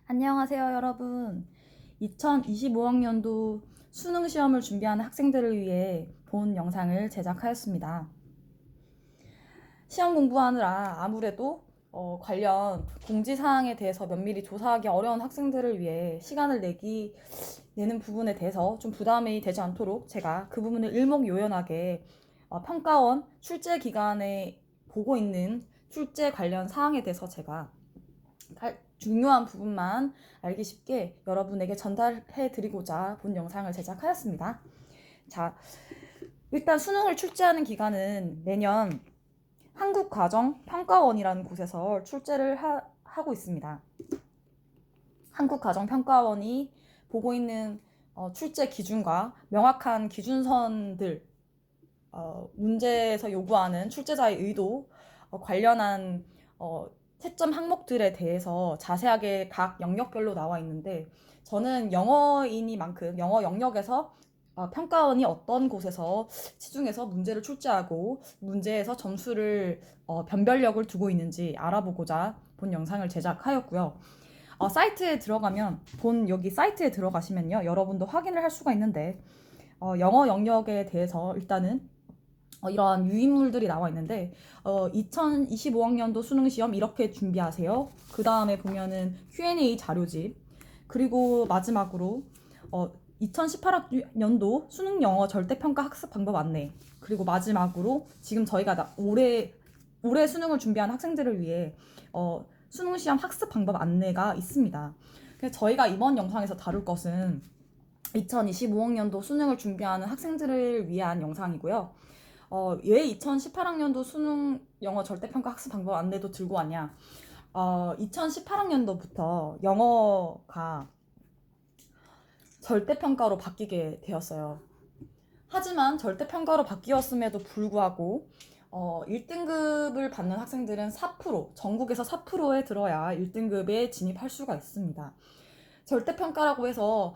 안녕하세요, 여러분. 2025학년도 수능 시험을 준비하는 학생들을 위해 본 영상을 제작하였습니다. 시험 공부하느라 아무래도 관련 공지사항에 대해서 면밀히 조사하기 어려운 학생들을 위해 시간을 내는 부분에 대해서 좀 부담이 되지 않도록 제가 그 부분을 일목요연하게 평가원 출제 기간에 보고 있는 출제 관련 사항에 대해서 제가 중요한 부분만 알기 쉽게 여러분에게 전달해 드리고자 본 영상을 제작하였습니다. 자, 일단 수능을 출제하는 기간은 매년 한국과정평가원이라는 곳에서 출제를 하고 있습니다. 한국과정평가원이 보고 있는 출제 기준과 명확한 기준선들, 문제에서 요구하는 출제자의 의도, 관련한 채점 항목들에 대해서 자세하게 각 영역별로 나와 있는데, 저는 영어이니만큼 영어 영역에서 평가원이 어떤 곳에서 시중에서 문제를 출제하고 문제에서 점수를 변별력을 두고 있는지 알아보고자 본 영상을 제작하였고요. 사이트에 들어가면 여기 사이트에 들어가시면요, 여러분도 확인을 할 수가 있는데 영어 영역에 대해서 일단은 이러한 유인물들이 나와 있는데 2025학년도 수능시험 이렇게 준비하세요. 그 다음에 보면은 Q&A 자료집, 그리고 마지막으로 2018학년도 수능 영어 절대평가 학습 방법 안내, 그리고 마지막으로 지금 저희가 올해 수능을 준비하는 학생들을 위해 수능 시험 학습 방법 안내가 있습니다. 그래서 저희가 이번 영상에서 다룰 것은 2025학년도 수능을 준비하는 학생들을 위한 영상이고요. 왜 2018학년도 수능 영어 절대평가 학습 방법 안내도 들고 왔냐? 2018학년도부터 영어가 절대평가로 바뀌게 되었어요. 하지만 절대평가로 바뀌었음에도 불구하고 1등급을 받는 학생들은 4%, 전국에서 4%에 들어야 1등급에 진입할 수가 있습니다. 절대평가라고 해서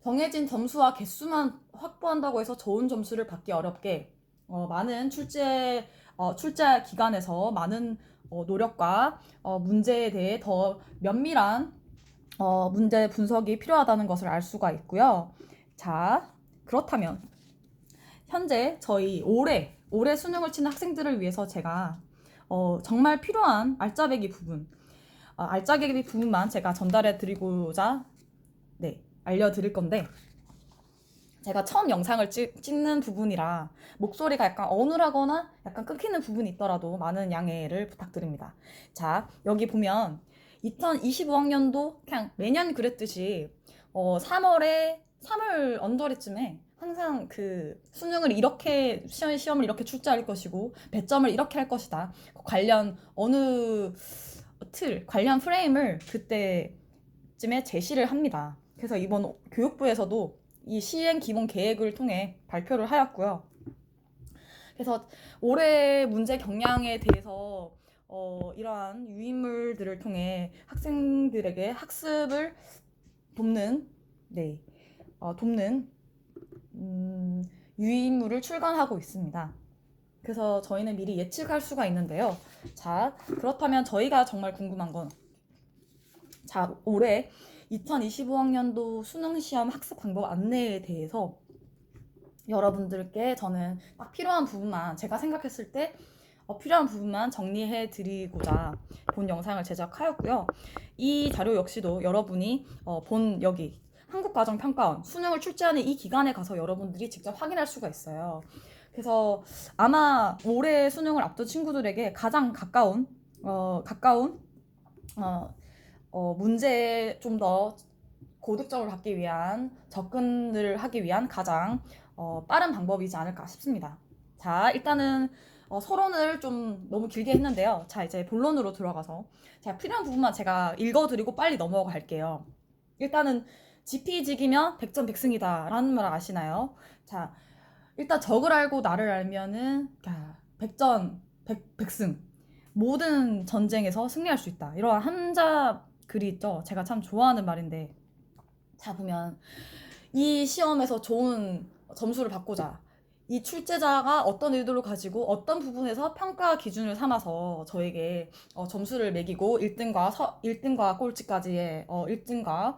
정해진 점수와 개수만 확보한다고 해서 좋은 점수를 받기 어렵게 많은 출제 기관에서 많은 노력과 문제에 대해 더 면밀한 문제 분석이 필요하다는 것을 알 수가 있고요. 자, 그렇다면 현재 저희 올해 수능을 치는 학생들을 위해서 제가 정말 필요한 알짜배기 부분만 제가 전달해 드리고자 알려드릴 건데, 제가 처음 영상을 찍는 부분이라 목소리가 약간 어눌하거나 약간 끊기는 부분이 있더라도 많은 양해를 부탁드립니다. 자, 여기 보면 2025학년도 그냥 매년 그랬듯이 3월 언저리쯤에 항상 그 수능을 이렇게 시험을 이렇게 출제할 것이고 배점을 이렇게 할 것이다, 관련 어느 관련 프레임을 그때쯤에 제시를 합니다. 그래서 이번 교육부에서도 이 시행 기본 계획을 통해 발표를 하였고요. 그래서 올해 문제 경향에 대해서 이러한 유인물들을 통해 학생들에게 학습을 돕는 유인물을 출간하고 있습니다. 그래서 저희는 미리 예측할 수가 있는데요. 자, 그렇다면 저희가 정말 궁금한 건, 올해 2025학년도 수능시험 학습 방법 안내에 대해서 여러분들께 저는 딱 필요한 부분만, 제가 생각했을 때 필요한 부분만 정리해 드리고자 본 영상을 제작하였고요. 이 자료 역시도 여러분이 여기 한국과정평가원 수능을 출제하는 이 기관에 가서 여러분들이 직접 확인할 수가 있어요. 그래서 아마 올해 수능을 앞둔 친구들에게 가장 가까운 문제에 좀 더 고득점을 받기 위한, 접근을 하기 위한 가장 빠른 방법이지 않을까 싶습니다. 자, 일단은 서론을 좀 너무 길게 했는데요. 자, 이제 본론으로 들어가서 제가 필요한 부분만 제가 읽어드리고 빨리 넘어갈게요. 일단은 지피지기면 백전백승이다 라는 말 아시나요? 자, 일단 적을 알고 나를 알면은 백전 백승, 모든 전쟁에서 승리할 수 있다, 이러한 한자 글이 있죠. 제가 참 좋아하는 말인데, 자, 보면 이 시험에서 좋은 점수를 받고자 이 출제자가 어떤 의도를 가지고 어떤 부분에서 평가 기준을 삼아서 저에게 점수를 매기고 1등과 꼴찌까지의 1등과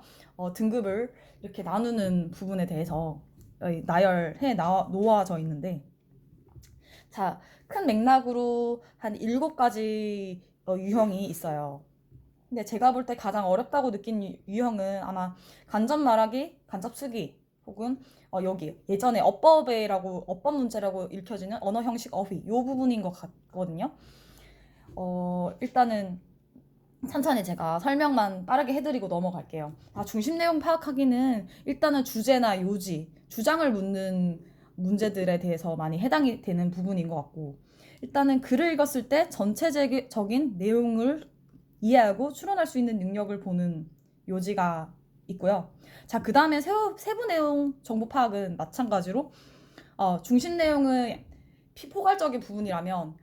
등급을 이렇게 나누는 부분에 대해서 나열해 놓아져 있는데, 자, 큰 맥락으로 한 7가지 유형이 있어요. 근데 제가 볼 때 가장 어렵다고 느낀 유형은 아마 간접 말하기, 간접 쓰기, 혹은 여기 예전에 어법 문제라고 읽혀지는 언어 형식 어휘 요 부분인 것 같거든요. 일단은 천천히 제가 설명만 빠르게 해드리고 넘어갈게요. 중심 내용 파악하기는 일단은 주제나 요지, 주장을 묻는 문제들에 대해서 많이 해당이 되는 부분인 것 같고, 일단은 글을 읽었을 때 전체적인 내용을 이해하고 추론할 수 있는 능력을 보는 요지가 있고요. 자, 그 다음에 세부 내용 정보 파악은 마찬가지로 중심 내용은 포괄적인 부분이라면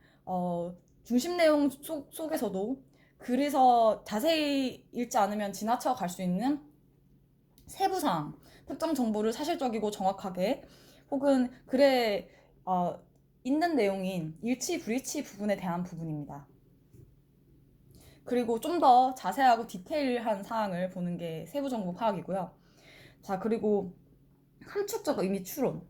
중심 내용 속에서도 글에서 자세히 읽지 않으면 지나쳐 갈 수 있는 세부사항, 특정 정보를 사실적이고 정확하게, 혹은 글에 있는 내용인 일치 불일치 부분에 대한 부분입니다. 그리고 좀 더 자세하고 디테일한 사항을 보는 게 세부 정보 파악이고요. 자, 그리고 함축적 의미 추론.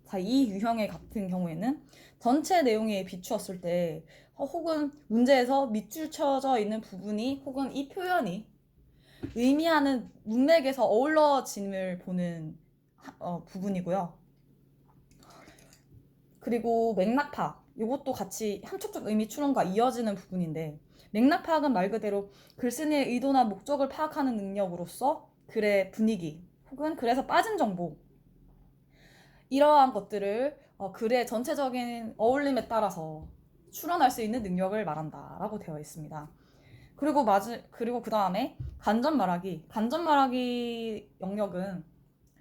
자, 이 유형의 같은 경우에는 전체 내용에 비추었을 때 혹은 문제에서 밑줄 쳐져 있는 부분이 혹은 이 표현이 의미하는 문맥에서 어우러짐을 보는 부분이고요. 그리고 맥락 파악. 이것도 같이 함축적 의미 추론과 이어지는 부분인데, 맥락 파악은 말 그대로 글쓴이의 의도나 목적을 파악하는 능력으로서 글의 분위기 혹은 글에서 빠진 정보, 이러한 것들을 글의 전체적인 어울림에 따라서 추론할 수 있는 능력을 말한다 라고 되어 있습니다. 그리고 그 다음에 간접 말하기 영역은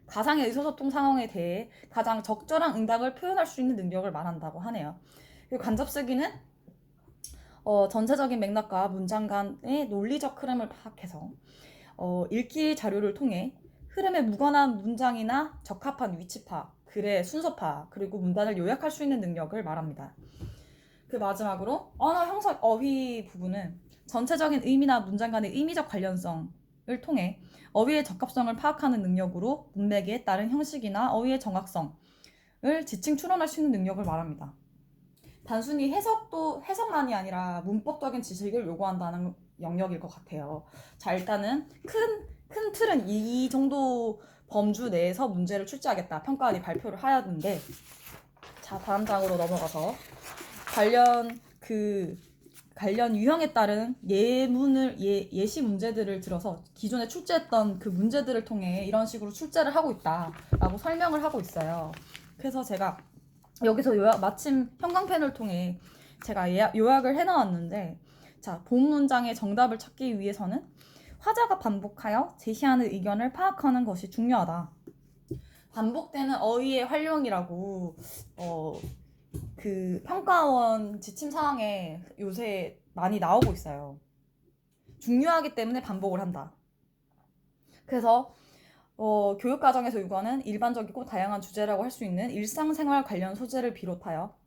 가상의 의사소통 상황에 대해 가장 적절한 응답을 표현할 수 있는 능력을 말한다고 하네요. 그리고 간접 쓰기는 전체적인 맥락과 문장 간의 논리적 흐름을 파악해서 읽기 자료를 통해 흐름에 무관한 문장이나 적합한 위치 파악, 글의 순서 파악, 그리고 문단을 요약할 수 있는 능력을 말합니다. 그 마지막으로 언어 형성 어휘 부분은 전체적인 의미나 문장 간의 의미적 관련성을 통해 어휘의 적합성을 파악하는 능력으로 문맥에 따른 형식이나 어휘의 정확성을 지칭 추론할 수 있는 능력을 말합니다. 단순히 해석만이 아니라 문법적인 지식을 요구한다는 영역일 것 같아요. 자, 일단은 큰 틀은 이 정도 범주 내에서 문제를 출제하겠다, 평가원이 발표를 하였는데, 자, 다음 장으로 넘어가서 관련 유형에 따른 예시 문제들을 들어서 기존에 출제했던 그 문제들을 통해 이런 식으로 출제를 하고 있다라고 설명을 하고 있어요. 그래서 제가 여기서 마침 형광펜을 통해 제가 요약을 해놓았는데, 자, 본 문장의 정답을 찾기 위해서는 화자가 반복하여 제시하는 의견을 파악하는 것이 중요하다. 반복되는 어휘의 활용이라고 그 평가원 지침 사항에 요새 많이 나오고 있어요. 중요하기 때문에 반복을 한다. 그래서 교육과정에서 요구하는 일반적이고 다양한 주제라고 할 수 있는 일상생활 관련 소재를 비롯하여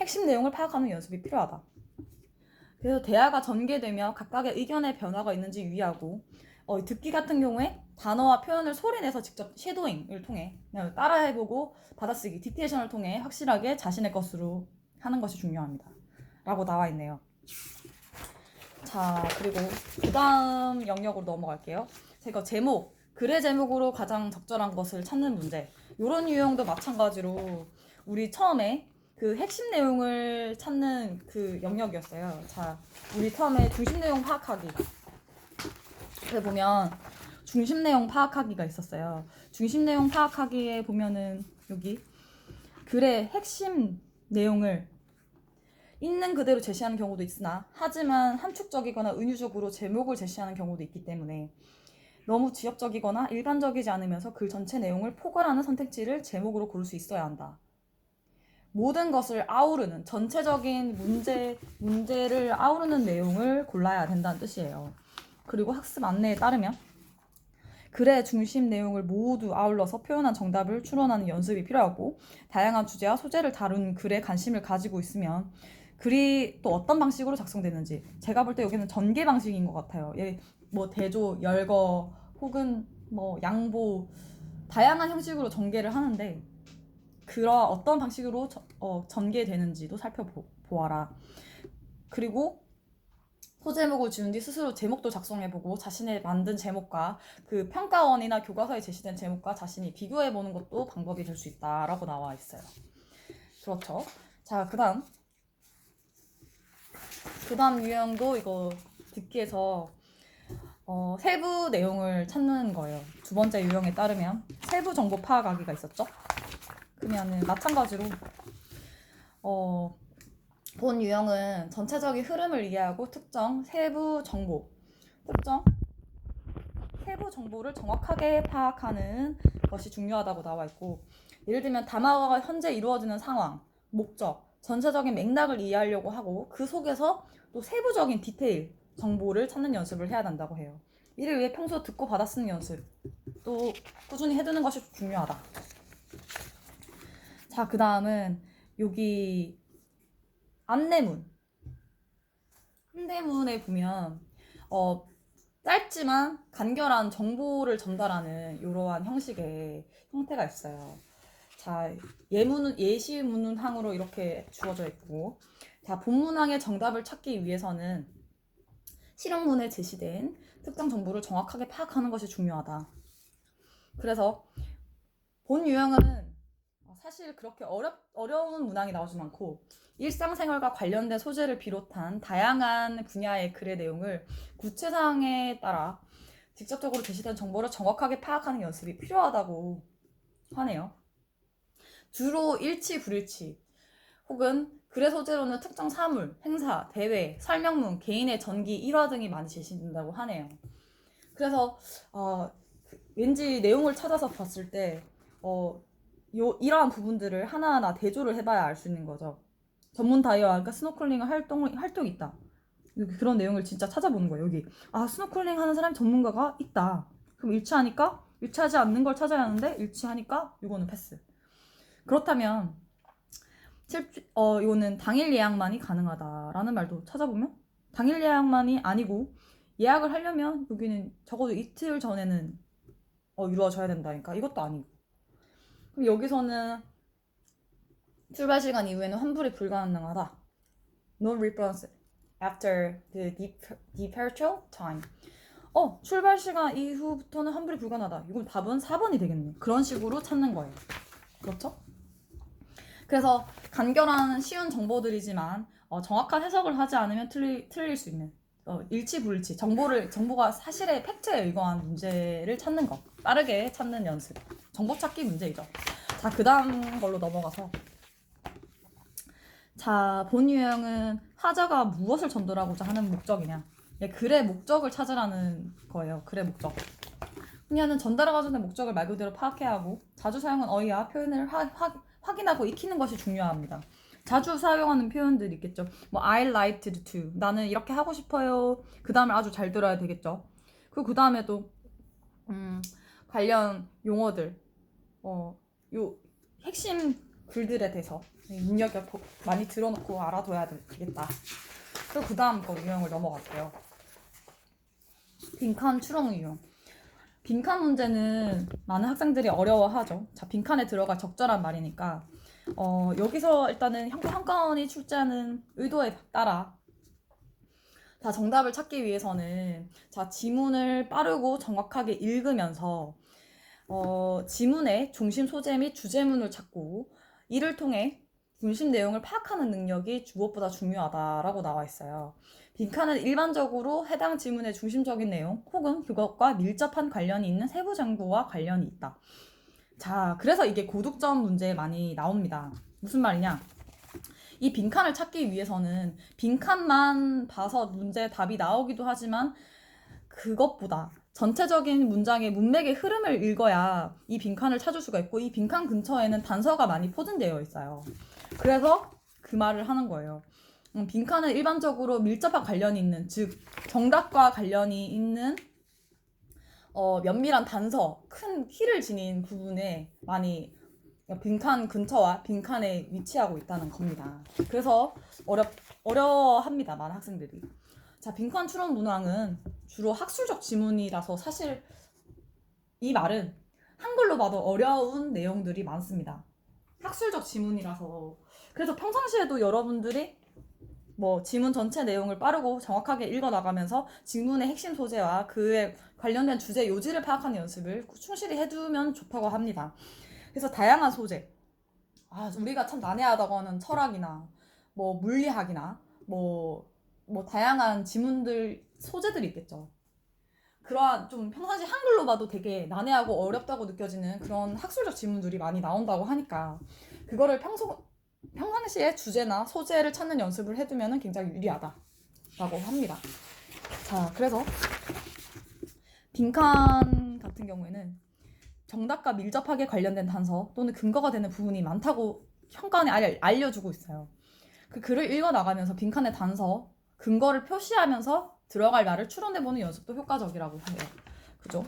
핵심 내용을 파악하는 연습이 필요하다. 그래서 대화가 전개되며 각각의 의견의 변화가 있는지 유의하고, 듣기 같은 경우에 단어와 표현을 소리내서 직접 쉐도잉을 통해 따라해보고 받아쓰기, 딕테이션을 통해 확실하게 자신의 것으로 하는 것이 중요합니다 라고 나와 있네요. 자, 그리고 그 다음 영역으로 넘어갈게요. 제가 글의 제목으로 가장 적절한 것을 찾는 문제, 이런 유형도 마찬가지로 우리 처음에 그 핵심 내용을 찾는 그 영역이었어요. 자, 우리 처음에 중심 내용 파악하기, 그 보면 중심 내용 파악하기가 있었어요. 중심 내용 파악하기에 보면은 여기 글의 핵심 내용을 있는 그대로 제시하는 경우도 있으나, 하지만 함축적이거나 은유적으로 제목을 제시하는 경우도 있기 때문에 너무 지엽적이거나 일반적이지 않으면서 글 전체 내용을 포괄하는 선택지를 제목으로 고를 수 있어야 한다. 모든 것을 아우르는 전체적인 문제를 아우르는 내용을 골라야 된다는 뜻이에요. 그리고 학습 안내에 따르면 글의 중심 내용을 모두 아울러서 표현한 정답을 추론하는 연습이 필요하고, 다양한 주제와 소재를 다룬 글에 관심을 가지고 있으면 글이 또 어떤 방식으로 작성되는지, 제가 볼 때 여기는 전개 방식인 것 같아요. 뭐 대조, 열거 혹은 뭐 양보, 다양한 형식으로 전개를 하는데 그런 어떤 방식으로 전개되는지도 살펴보아라. 그리고 소제목을 지운 뒤 스스로 제목도 작성해보고 자신의 만든 제목과 그 평가원이나 교과서에 제시된 제목과 자신이 비교해보는 것도 방법이 될 수 있다라고 나와 있어요. 그렇죠. 자, 그다음 유형도 이거 듣기에서 세부 내용을 찾는 거예요. 두 번째 유형에 따르면 세부 정보 파악하기가 있었죠. 그러면은 마찬가지로 본 유형은 전체적인 흐름을 이해하고 세부 정보를 정확하게 파악하는 것이 중요하다고 나와 있고, 예를 들면 담화가 현재 이루어지는 상황, 목적, 전체적인 맥락을 이해하려고 하고 그 속에서 또 세부적인 디테일 정보를 찾는 연습을 해야 한다고 해요. 이를 위해 평소 듣고 받아 쓰는 연습 또 꾸준히 해두는 것이 중요하다. 자, 그 다음은 여기 안내문에 보면 짧지만 간결한 정보를 전달하는 이러한 형식의 형태가 있어요. 자, 예시문항으로 이렇게 주어져 있고, 자, 본문항의 정답을 찾기 위해서는 실용문에 제시된 특정 정보를 정확하게 파악하는 것이 중요하다. 그래서 본 유형은 사실 그렇게 어려운 문항이 나오지 않고 일상생활과 관련된 소재를 비롯한 다양한 분야의 글의 내용을 구체사항에 따라 직접적으로 제시된 정보를 정확하게 파악하는 연습이 필요하다고 하네요. 주로 일치, 불일치 혹은 글의 소재로는 특정 사물, 행사, 대회, 설명문, 개인의 전기, 일화 등이 많이 제시된다고 하네요. 그래서 왠지 내용을 찾아서 봤을 때 이러한 부분들을 하나하나 대조를 해봐야 알 수 있는 거죠. 전문 다이어와 그러니까 스노클링 활동이 있다. 그런 내용을 진짜 찾아보는 거예요. 여기 스노클링 하는 사람이 전문가가 있다. 그럼 일치하지 않는 걸 찾아야 하는데 일치하니까 이거는 패스. 그렇다면 이거는 당일 예약만이 가능하다라는 말도 찾아보면 당일 예약만이 아니고 예약을 하려면 여기는 적어도 이틀 전에는 이루어져야 된다니까 이것도 아니고, 그럼 여기서는 출발 시간 이후에는 환불이 불가능하다. No refunds after the departure time. 출발 시간 이후부터는 환불이 불가능하다. 이건 답은 4번이 되겠네. 그런 식으로 찾는 거예요. 그렇죠? 그래서 간결한 쉬운 정보들이지만 정확한 해석을 하지 않으면 틀릴 수 있는 일치 불일치 정보가 사실의 팩트에 의거한 문제를 찾는 것, 빠르게 찾는 연습, 정보 찾기 문제이죠. 자, 그 다음 걸로 넘어가서, 자, 본 유형은 하자가 무엇을 전달하고자 하는 목적이냐, 글의 목적을 찾으라는 거예요. 글의 목적. 그녀는 전달하고자 하는 목적을 말 그대로 파악해야 하고 자주 사용한 어휘와 표현을 확인하고 익히는 것이 중요합니다. 자주 사용하는 표현들이 있겠죠. 뭐 I liked to, 나는 이렇게 하고 싶어요. 그 다음에 아주 잘 들어야 되겠죠. 그리고 그 다음에도 관련 용어들, 요 핵심 글들에 대해서 많이 들어놓고 알아둬야 되겠다. 그리고 그 다음 거 유형을 넘어갈게요. 빈칸 추론 유형. 빈칸 문제는 많은 학생들이 어려워하죠. 자, 빈칸에 들어갈 적절한 말이니까 여기서 일단은 평가원이 출제하는 의도에 따라 자, 정답을 찾기 위해서는 자, 지문을 빠르고 정확하게 읽으면서 지문의 중심 소재 및 주제문을 찾고 이를 통해 중심 내용을 파악하는 능력이 무엇보다 중요하다라고 나와 있어요. 빈칸은 일반적으로 해당 지문의 중심적인 내용 혹은 그것과 밀접한 관련이 있는 세부 정보와 관련이 있다. 자, 그래서 이게 고득점 문제에 많이 나옵니다. 무슨 말이냐? 이 빈칸을 찾기 위해서는 빈칸만 봐서 문제의 답이 나오기도 하지만 그것보다 전체적인 문장의 문맥의 흐름을 읽어야 이 빈칸을 찾을 수가 있고, 이 빈칸 근처에는 단서가 많이 포진되어 있어요. 그래서 그 말을 하는 거예요. 빈칸은 일반적으로 밀접한 관련이 있는, 즉 정답과 관련이 있는 면밀한 단서, 큰 키를 지닌 부분에 많이 빈칸 근처와 빈칸에 위치하고 있다는 겁니다. 그래서 어려합니다, 많은 학생들이. 자, 빈칸 추론 문항은 주로 학술적 지문이라서 사실 이 말은 한글로 봐도 어려운 내용들이 많습니다. 학술적 지문이라서. 그래서 평상시에도 여러분들이 뭐 지문 전체 내용을 빠르고 정확하게 읽어나가면서 지문의 핵심 소재와 그에 관련된 주제 요지를 파악하는 연습을 충실히 해두면 좋다고 합니다. 그래서 다양한 소재, 우리가 참 난해하다고 하는 철학이나 뭐 물리학이나 뭐 다양한 지문들 소재들이 있겠죠. 그러한 좀 평상시 한글로 봐도 되게 난해하고 어렵다고 느껴지는 그런 학술적 지문들이 많이 나온다고 하니까 그거를 평상시에 주제나 소재를 찾는 연습을 해두면 굉장히 유리하다라고 합니다. 자, 그래서 빈칸 같은 경우에는 정답과 밀접하게 관련된 단서 또는 근거가 되는 부분이 많다고 평가원이 알려주고 있어요. 그 글을 읽어나가면서 빈칸의 단서, 근거를 표시하면서 들어갈 말을 추론해보는 연습도 효과적이라고 해요. 그죠?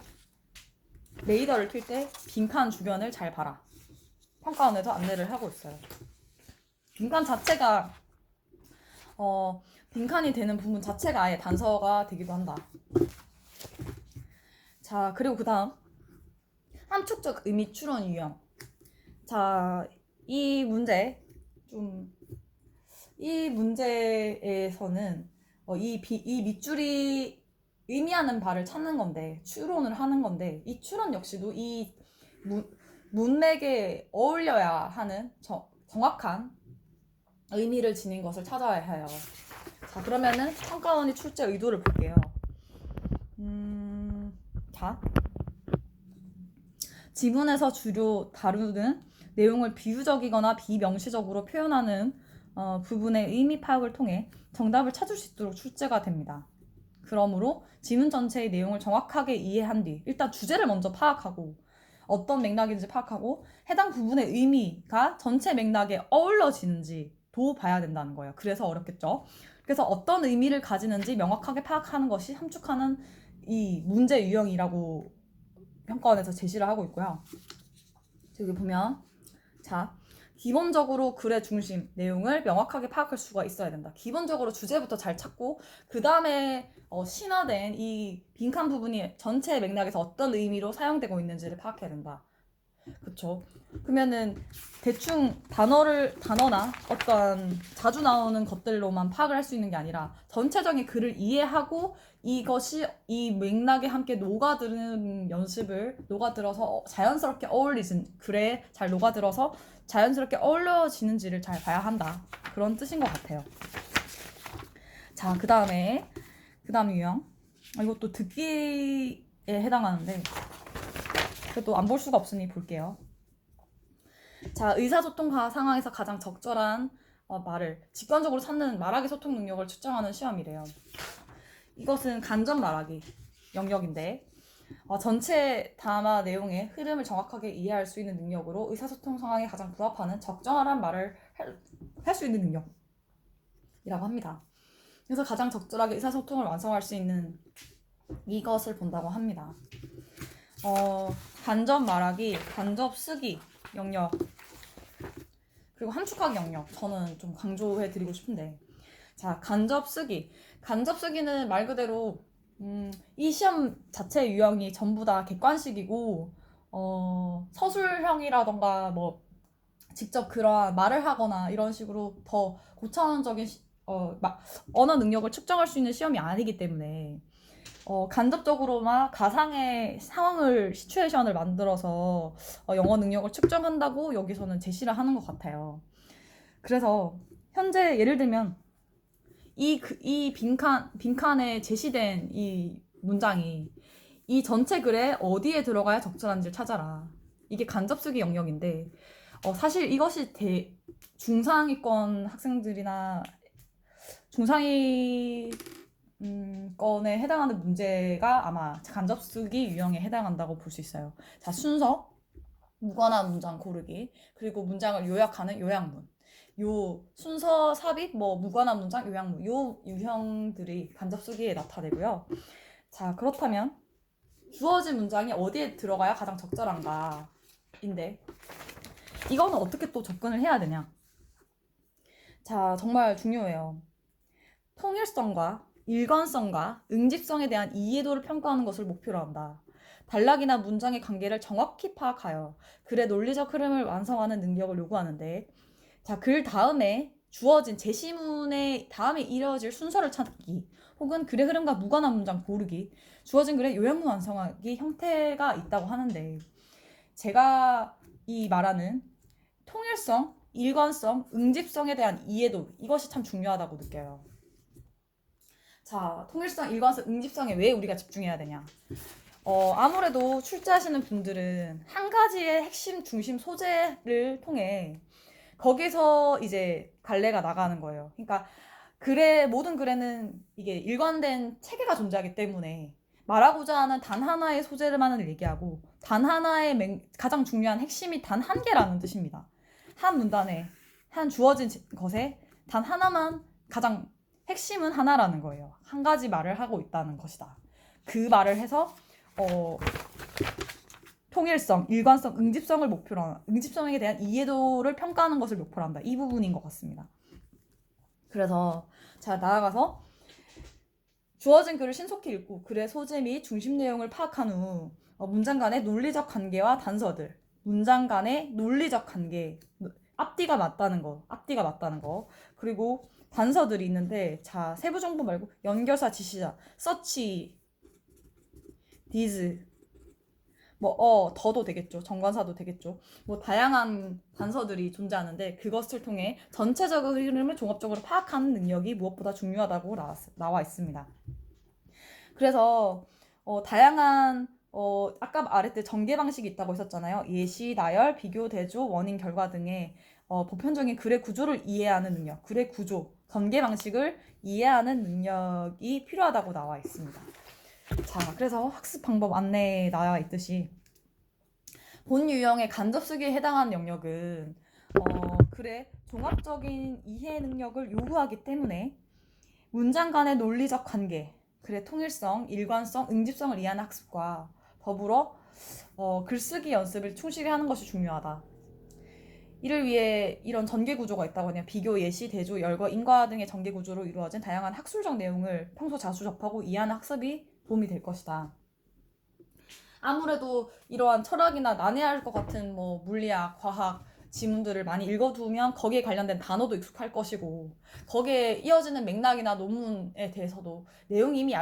레이더를 킬 때 빈칸 주변을 잘 봐라. 평가원에서 안내를 하고 있어요. 빈칸 자체가 빈칸이 되는 부분 자체가 아예 단서가 되기도 한다. 자, 그리고 그 다음 함축적 의미 추론 유형. 자, 이 문제에서는 이 밑줄이 의미하는 바를 찾는 건데, 추론을 하는 건데, 이 추론 역시도 이 문맥에 어울려야 하는 정확한 의미를 지닌 것을 찾아야 해요. 자, 그러면은 평가원이 출제 의도를 볼게요. 자, 지문에서 주로 다루는 내용을 비유적이거나 비명시적으로 표현하는 부분의 의미 파악을 통해 정답을 찾을 수 있도록 출제가 됩니다. 그러므로 지문 전체의 내용을 정확하게 이해한 뒤 일단 주제를 먼저 파악하고 어떤 맥락인지 파악하고 해당 부분의 의미가 전체 맥락에 어우러지는지도 봐야 된다는 거예요. 그래서 어렵겠죠. 그래서 어떤 의미를 가지는지 명확하게 파악하는 것이 함축하는 이 문제 유형이라고 평가원에서 제시를 하고 있고요. 여기 보면 자, 기본적으로 글의 중심, 내용을 명확하게 파악할 수가 있어야 된다. 기본적으로 주제부터 잘 찾고 그 다음에 신화된 이 빈칸 부분이 전체 맥락에서 어떤 의미로 사용되고 있는지를 파악해야 된다. 그쵸? 그러면은 대충 단어나 어떤 자주 나오는 것들로만 파악을 할 수 있는 게 아니라 전체적인 글을 이해하고 이것이 이 맥락에 함께 녹아들어서 자연스럽게 글에 잘 녹아들어서 자연스럽게 어우러지는지를 잘 봐야 한다. 그런 뜻인 것 같아요. 자, 그 다음 유형. 이것도 듣기에 해당하는데 그래도 안 볼 수가 없으니 볼게요. 자, 의사소통 상황에서 가장 적절한 말을 직관적으로 찾는 말하기 소통 능력을 측정하는 시험이래요. 이것은 간접 말하기 영역인데 전체 담화 내용의 흐름을 정확하게 이해할 수 있는 능력으로 의사소통 상황에 가장 부합하는 적절한 말을 할 수 있는 능력이라고 합니다. 그래서 가장 적절하게 의사소통을 완성할 수 있는 이것을 본다고 합니다. 간접 말하기, 간접 쓰기 영역, 그리고 함축하기 영역 저는 좀 강조해드리고 싶은데 자, 간접 쓰기는 말 그대로 이 시험 자체 유형이 전부 다 객관식이고 서술형이라던가 뭐 직접 그러한 말을 하거나 이런 식으로 더 고차원적인 언어 능력을 측정할 수 있는 시험이 아니기 때문에 간접적으로만 가상의 시츄에이션을 만들어서 영어 능력을 측정한다고 여기서는 제시를 하는 것 같아요. 그래서 현재 예를 들면 이 빈칸에 제시된 이 문장이 이 전체 글에 어디에 들어가야 적절한지를 찾아라. 이게 간접쓰기 영역인데 사실 이것이 중상위권 학생들이나 중상위권에 해당하는 문제가 아마 간접쓰기 유형에 해당한다고 볼 수 있어요. 자, 순서, 무관한 문장 고르기, 그리고 문장을 요약하는 요약문. 요 순서 삽입, 무관한 문장, 요약문, 요 유형들이 간접쓰기에 나타내고요. 자, 그렇다면 주어진 문장이 어디에 들어가야 가장 적절한가인데 이거는 어떻게 또 접근을 해야 되냐? 자, 정말 중요해요. 통일성과 일관성과 응집성에 대한 이해도를 평가하는 것을 목표로 한다. 단락이나 문장의 관계를 정확히 파악하여 글의 논리적 흐름을 완성하는 능력을 요구하는데, 자, 글 다음에 주어진 제시문의 다음에 이뤄질 순서를 찾기, 혹은 글의 흐름과 무관한 문장 고르기, 주어진 글의 요약문 완성하기 형태가 있다고 하는데, 제가 이 말하는 통일성, 일관성, 응집성에 대한 이해도, 이것이 참 중요하다고 느껴요. 자, 통일성, 일관성, 응집성에 왜 우리가 집중해야 되냐? 아무래도 출제하시는 분들은 한 가지의 핵심 중심 소재를 통해 거기서 이제 갈래가 나가는 거예요. 그러니까 모든 글에는 이게 일관된 체계가 존재하기 때문에 말하고자 하는 단 하나의 소재만을 얘기하고 단 하나의 가장 중요한 핵심이 단 한 개라는 뜻입니다. 한 문단에 한 주어진 것에 단 하나만 가장 핵심은 하나라는 거예요. 한 가지 말을 하고 있다는 것이다. 그 말을 해서 통일성, 일관성, 응집성을 목표로 하는, 응집성에 대한 이해도를 평가하는 것을 목표로 한다. 이 부분인 것 같습니다. 그래서 자, 나아가서 주어진 글을 신속히 읽고 글의 소재 및 중심 내용을 파악한 후 문장 간의 논리적 관계와 단서들, 문장 간의 논리적 관계, 앞뒤가 맞다는 거, 그리고 단서들이 있는데, 자, 세부 정보 말고 연결사, 지시자, 서치, 디즈, 더도 되겠죠. 정관사도 되겠죠. 다양한 단서들이 존재하는데 그것을 통해 전체적인 흐름을 종합적으로 파악하는 능력이 무엇보다 중요하다고 나와 있습니다. 그래서 다양한 아까 말했듯 전개 방식이 있다고 했었잖아요. 예시, 나열, 비교, 대조, 원인, 결과 등의 보편적인 글의 구조를 이해하는 능력, 글의 구조, 전개 방식을 이해하는 능력이 필요하다고 나와 있습니다. 자, 그래서 학습 방법 안내에 나와 있듯이 본 유형의 간접 쓰기에 해당하는 영역은 글의 종합적인 이해 능력을 요구하기 때문에 문장 간의 논리적 관계, 글의 통일성, 일관성, 응집성을 이해하는 학습과 더불어 글쓰기 연습을 충실히 하는 것이 중요하다. 이를 위해 이런 전개 구조가 있다고 하네요. 비교, 예시, 대조, 열거, 인과 등의 전개 구조로 이루어진 다양한 학술적 내용을 평소 자주 접하고 이해하는 학습이 도움이 될 것이다. 아무래도 이러한 철학이나 난해할 것 같은 물리학, 과학 지문들을 많이 읽어두면 거기에 관련된 단어도 익숙할 것이고 거기에 이어지는 맥락이나 논문에 대해서도 내용이 이미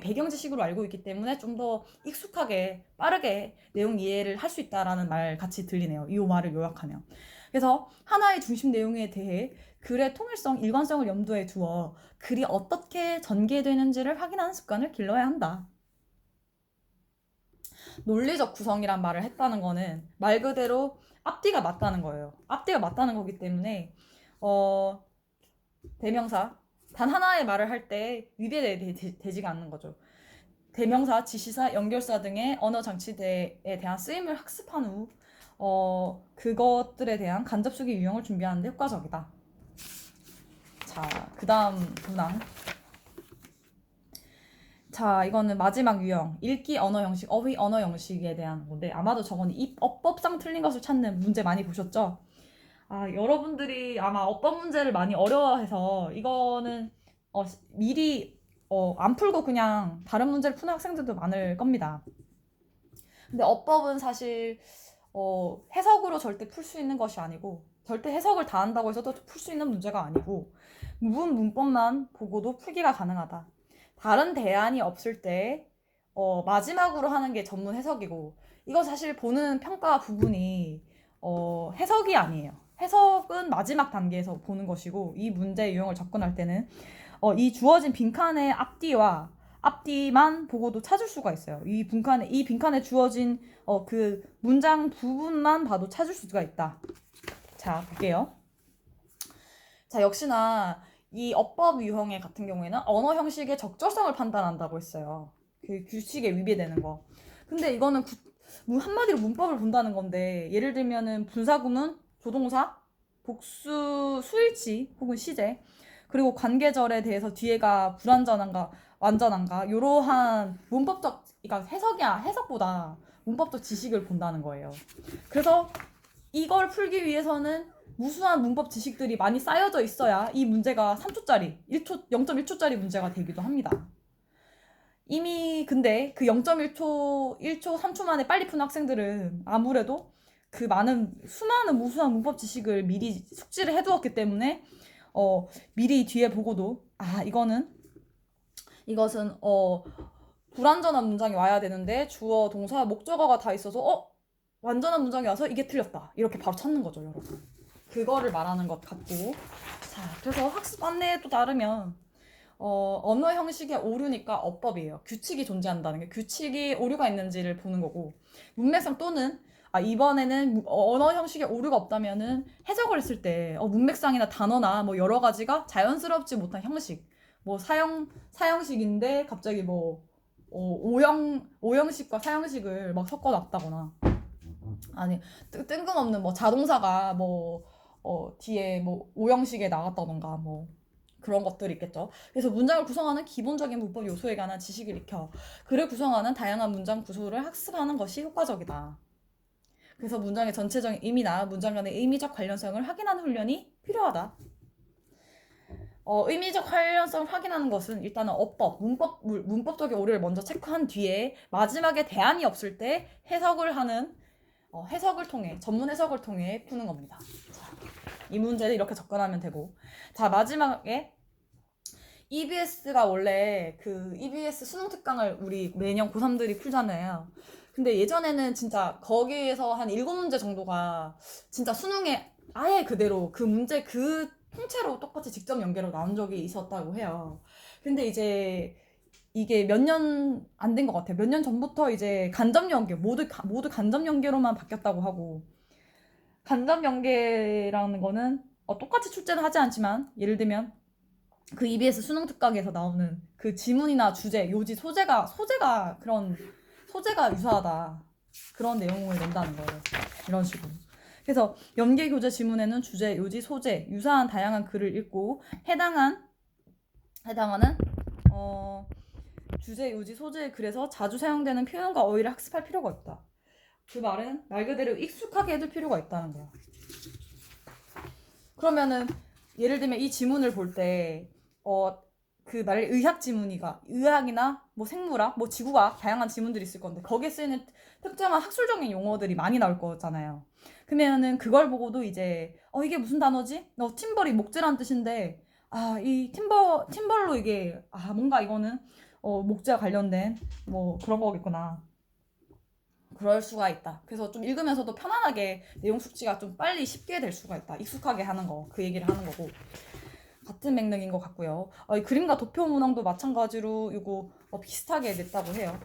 배경 지식으로 알고 있기 때문에 좀 더 익숙하게 빠르게 내용 이해를 할 수 있다라는 말 같이 들리네요. 이 말을 요약하면. 그래서 하나의 중심 내용에 대해 글의 통일성, 일관성을 염두에 두어 글이 어떻게 전개되는지를 확인하는 습관을 길러야 한다. 논리적 구성이란 말을 했다는 거는 말 그대로 앞뒤가 맞다는 거예요. 앞뒤가 맞다는 거기 때문에 대명사 단 하나의 말을 할 때 위배되지가 않는 거죠. 대명사, 지시사, 연결사 등의 언어 장치대에 대한 쓰임을 학습한 후 그것들에 대한 간접 쓰기 유형을 준비하는 데 효과적이다. 자, 그 다음 문항. 자, 이거는 마지막 유형, 읽기 언어 형식, 어휘 언어 형식에 대한 건데 아마도 저건 어법상 틀린 것을 찾는 문제 많이 보셨죠? 여러분들이 아마 어법 문제를 많이 어려워해서 이거는 미리 안 풀고 그냥 다른 문제를 푸는 학생들도 많을 겁니다. 근데 어법은 사실 해석으로 절대 풀 수 있는 것이 아니고 절대 해석을 다 한다고 해서 풀 수 있는 문제가 아니고 문법만 보고도 풀기가 가능하다. 다른 대안이 없을 때 마지막으로 하는 게 전문 해석이고 이거 사실 보는 평가 부분이 해석이 아니에요. 해석은 마지막 단계에서 보는 것이고 이 문제 유형을 접근할 때는 이 주어진 빈칸의 앞뒤만 보고도 찾을 수가 있어요. 이 빈칸에 주어진 그 문장 부분만 봐도 찾을 수가 있다. 자, 볼게요. 자, 역시나 이 어법 유형의 같은 경우에는 언어 형식의 적절성을 판단한다고 했어요. 그 규칙에 위배되는 거. 근데 이거는 한마디로 문법을 본다는 건데 예를 들면은 분사구문, 조동사, 복수, 수일치 혹은 시제 그리고 관계절에 대해서 뒤에가 불완전한가 완전한가 이러한 문법적 그러니까 해석보다 문법적 지식을 본다는 거예요. 그래서 이걸 풀기 위해서는 무수한 문법 지식들이 많이 쌓여져 있어야 이 문제가 3초짜리, 1초, 0.1초짜리 문제가 되기도 합니다. 이미 근데 그 0.1초, 1초, 3초 만에 빨리 푸는 학생들은 아무래도 그 수많은 무수한 문법 지식을 미리 숙지를 해두었기 때문에 미리 뒤에 보고도 이것은 불완전한 문장이 와야 되는데 주어, 동사, 목적어가 다 있어서 완전한 문장이 와서 이게 틀렸다 이렇게 바로 찾는 거죠, 여러분. 그거를 말하는 것 같고. 자, 그래서 학습 안내에 또 따르면 언어 형식의 오류니까 어법이에요. 규칙이 존재한다는 게 규칙이 오류가 있는지를 보는 거고, 문맥상 또는 이번에는 언어 형식에 오류가 없다면은 해석을 했을 때 문맥상이나 단어나 뭐 여러 가지가 자연스럽지 못한 형식, 뭐 사형식인데 갑자기 뭐 오형식과 사형식을 막 섞어놨다거나, 아니 뜬금없는 뭐 자동사가 뭐 뒤에 뭐 오형식에 나갔다던가 뭐 그런 것들이 있겠죠. 그래서 문장을 구성하는 기본적인 문법 요소에 관한 지식을 익혀 글을 구성하는 다양한 문장 구조를 학습하는 것이 효과적이다. 그래서 문장의 전체적인 의미나 문장 간의 의미적 관련성을 확인하는 훈련이 필요하다. 의미적 관련성을 확인하는 것은 일단은 어법, 문법적인 오류를 먼저 체크한 뒤에 마지막에 대안이 없을 때 해석을 통해, 전문 해석을 통해 푸는 겁니다. 자, 이 문제를 이렇게 접근하면 되고, 자, 마지막에 EBS가 원래 그 EBS 수능 특강을 우리 매년 고3들이 풀잖아요. 근데 예전에는 진짜 거기에서 한 7문제 정도가 진짜 수능에 아예 그대로 그 문제 그 통째로 똑같이 직접 연계로 나온 적이 있었다고 해요. 근데 이제 이게 몇 년 안 된 것 같아요. 몇 년 전부터 이제 간접 연계, 모두 간접 연계로만 바뀌었다고 하고, 간접 연계라는 거는 똑같이 출제는 하지 않지만, 예를 들면 그 EBS 수능 특강에서 나오는 그 지문이나 주제, 요지, 소재가 유사하다. 그런 내용을 낸다는 거예요. 이런 식으로. 그래서 연계 교재 지문에는 주제, 요지, 소재, 유사한 다양한 글을 읽고 해당하는 주제, 요지, 소재의 글에서 자주 사용되는 표현과 어휘를 학습할 필요가 있다. 그 말은 말 그대로 익숙하게 해둘 필요가 있다는 거야. 그러면은 예를 들면 이 지문을 볼 때 그 말의 의학이나 뭐 생물학, 뭐 지구과학 다양한 지문들이 있을 건데 거기에 쓰이는 특정한 학술적인 용어들이 많이 나올 거잖아요. 그러면은 그걸 보고도 이제 이게 무슨 단어지? 팀벌이 목재란 뜻인데 이 팀벌로 이게 뭔가 이거는 목재와 관련된 뭐 그런 거겠구나. 그럴 수가 있다. 그래서 좀 읽으면서도 편안하게 내용 숙지가 좀 빨리 쉽게 될 수가 있다. 익숙하게 하는 거, 그 얘기를 하는 거고. 같은 맥락인 것 같고요. 이 그림과 도표 문항도 마찬가지로 이거 비슷하게 냈다고 해요.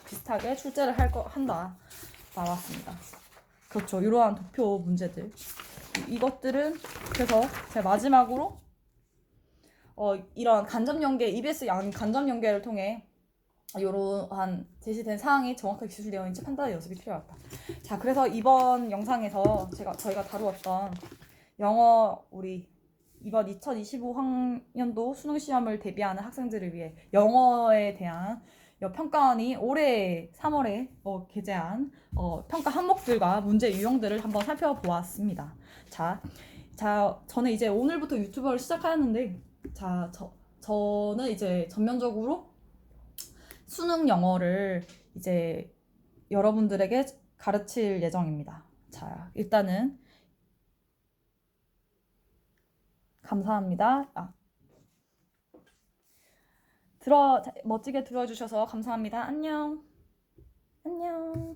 비슷하게 출제를 한다. 나왔습니다. 그렇죠. 이러한 도표 문제들. 이것들은 그래서 제가 마지막으로 이런 간접 연계, EBS 간접 연계를 통해 이러한 제시된 사항이 정확하게 기술되어 있는지 판단의 연습이 필요하다. 자, 그래서 이번 영상에서 저희가 다루었던 영어 우리 이번 2025학년도 수능 시험을 대비하는 학생들을 위해 영어에 대한 평가원이 올해 3월에 게재한 평가 항목들과 문제 유형들을 한번 살펴보았습니다. 자, 저는 이제 오늘부터 유튜버를 시작하였는데, 저는 이제 전면적으로 수능 영어를 이제 여러분들에게 가르칠 예정입니다. 자, 일단은 감사합니다. 멋지게 들어주셔서 감사합니다. 안녕. 안녕.